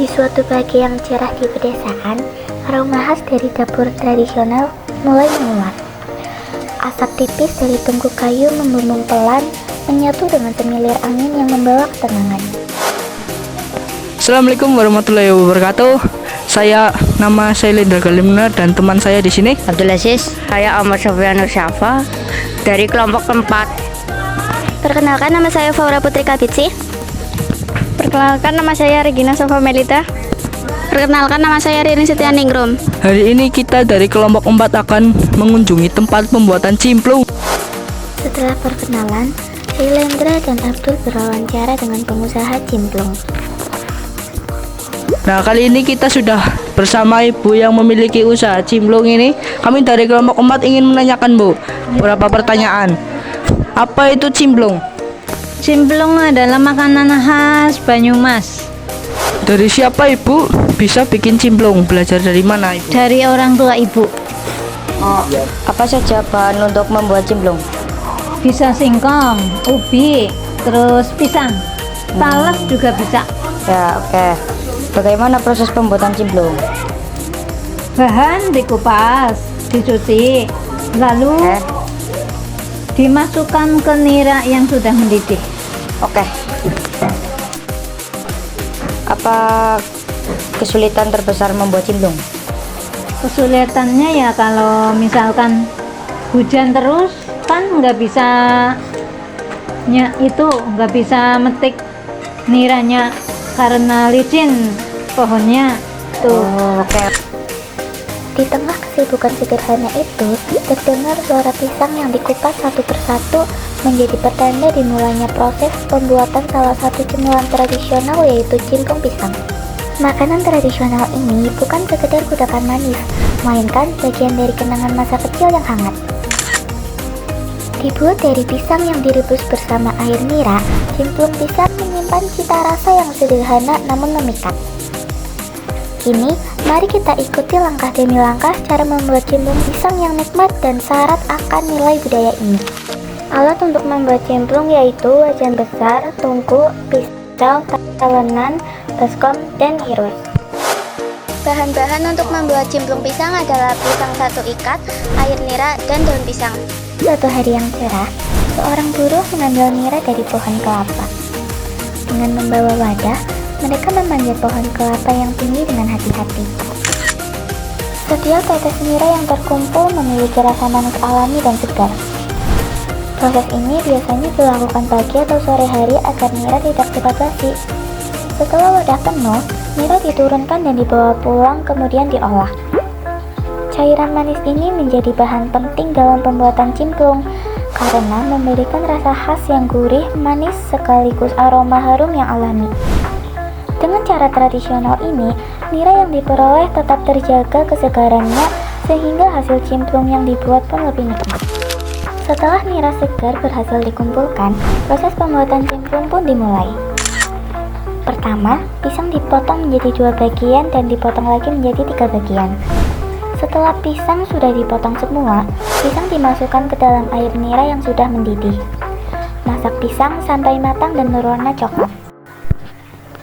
Di suatu pagi yang cerah di pedesaan, aroma khas dari dapur tradisional mulai menguat. Asap tipis dari tungku kayu membumbung pelan, menyatu dengan semilir angin yang membawa ketenangan. Assalamualaikum warahmatullahi wabarakatuh. Nama saya Lindra Galimna dan teman saya di sini. Abdul Aziz, saya Ahmad Sofyan Nur Syafa dari kelompok 4. Perkenalkan, nama saya Faura Putri Kabitsi. Perkenalkan, nama saya Regina Sofa Melita. Perkenalkan, nama saya Ririn Setianingrum. Hari ini kita dari kelompok 4 akan mengunjungi tempat pembuatan cimplung. Setelah perkenalan, Lindra dan Abdul berwawancara dengan pengusaha cimplung. Nah, kali ini kita sudah bersama ibu yang memiliki usaha cimplung ini. Kami dari kelompok 4 ingin menanyakan, Bu, beberapa pertanyaan. Apa itu cimplung? Cimplung adalah makanan khas Banyumas. Dari siapa ibu bisa bikin cimplung? Belajar dari mana ibu? Dari orang tua ibu. Apa saja bahan untuk membuat cimplung? Bisa singkong, ubi, terus pisang. Talas juga bisa. Ya, oke. Bagaimana proses pembuatan cimplung? Bahan dikupas, dicuci, lalu dimasukkan ke nira yang sudah mendidih. Oke. Apa kesulitan terbesar membuat cimplung? Kesulitannya ya kalau misalkan hujan terus kan nggak bisa metik niranya karena licin pohonnya tuh. Oke. Di tengah kesibukan sederhana itu, terdengar suara pisang yang dikupas satu persatu menjadi pertanda dimulainya proses pembuatan salah satu cemilan tradisional, yaitu cimplung pisang. Makanan tradisional ini bukan sekedar kudapan manis, melainkan bagian dari kenangan masa kecil yang hangat. Dibuat dari pisang yang direbus bersama air nira, cimplung pisang menyimpan cita rasa yang sederhana namun memikat. Kini, mari kita ikuti langkah demi langkah cara membuat cimplung pisang yang nikmat dan syarat akan nilai budaya ini. Alat untuk membuat cimplung yaitu wajan besar, tungku, pisau, talenan, baskom, dan hirus. Bahan-bahan untuk membuat cimplung pisang adalah pisang 1 ikat, air nira, dan daun pisang. Suatu hari yang cerah, seorang buruh mengambil nira dari pohon kelapa. Dengan membawa wadah, mereka memanjat pohon kelapa yang tinggi dengan hati-hati. Setiap tetes nira yang terkumpul memiliki rasa manis alami dan segar. Proses ini biasanya dilakukan pagi atau sore hari agar nira tidak cepat basi. Setelah wadah penuh, nira diturunkan dan dibawa pulang kemudian diolah. Cairan manis ini menjadi bahan penting dalam pembuatan cimplung karena memberikan rasa khas yang gurih, manis sekaligus aroma harum yang alami. Dengan cara tradisional ini, nira yang diperoleh tetap terjaga kesegarannya sehingga hasil cimplung yang dibuat pun lebih nikmat. Setelah nira segar berhasil dikumpulkan, proses pembuatan cimplung pun dimulai. Pertama, pisang dipotong menjadi 2 bagian dan dipotong lagi menjadi 3 bagian. Setelah pisang sudah dipotong semua, pisang dimasukkan ke dalam air nira yang sudah mendidih. Masak pisang sampai matang dan berwarna coklat.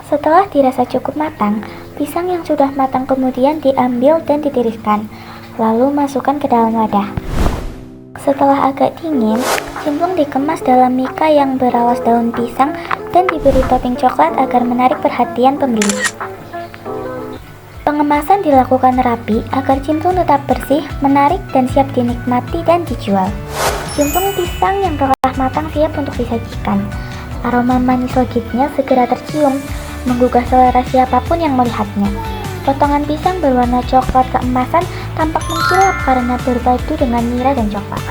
Setelah dirasa cukup matang, pisang yang sudah matang kemudian diambil dan ditiriskan, lalu masukkan ke dalam wadah. Setelah agak dingin, cimplung dikemas dalam mika yang beralas daun pisang dan diberi topping coklat agar menarik perhatian pembeli. Pengemasan dilakukan rapi agar cimplung tetap bersih, menarik, dan siap dinikmati dan dijual. Cimplung pisang yang telah matang siap untuk disajikan. Aroma manis legitnya segera tercium, menggugah selera siapapun yang melihatnya. Potongan pisang berwarna coklat keemasan tampak mengkilap karena berpadu dengan nira dan coklat.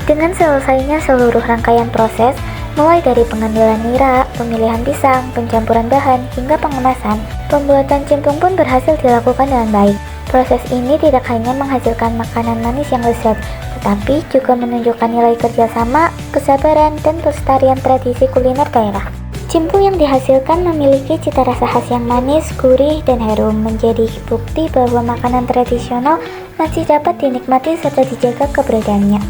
Dengan selesainya seluruh rangkaian proses, mulai dari pengambilan nira, pemilihan pisang, pencampuran bahan, hingga pengemasan, pembuatan cimplung pun berhasil dilakukan dengan baik. Proses ini tidak hanya menghasilkan makanan manis yang lezat, tetapi juga menunjukkan nilai kerjasama, kesabaran, dan pelestarian tradisi kuliner daerah. Cimplung yang dihasilkan memiliki cita rasa khas yang manis, gurih, dan harum, menjadi bukti bahwa makanan tradisional masih dapat dinikmati serta dijaga keberadaannya.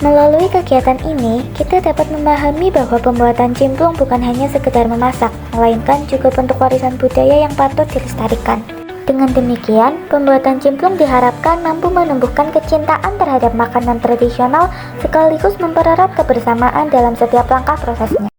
Melalui kegiatan ini, kita dapat memahami bahwa pembuatan cimplung bukan hanya sekedar memasak, melainkan juga bentuk warisan budaya yang patut dilestarikan. Dengan demikian, pembuatan cimplung diharapkan mampu menumbuhkan kecintaan terhadap makanan tradisional sekaligus mempererat kebersamaan dalam setiap langkah prosesnya.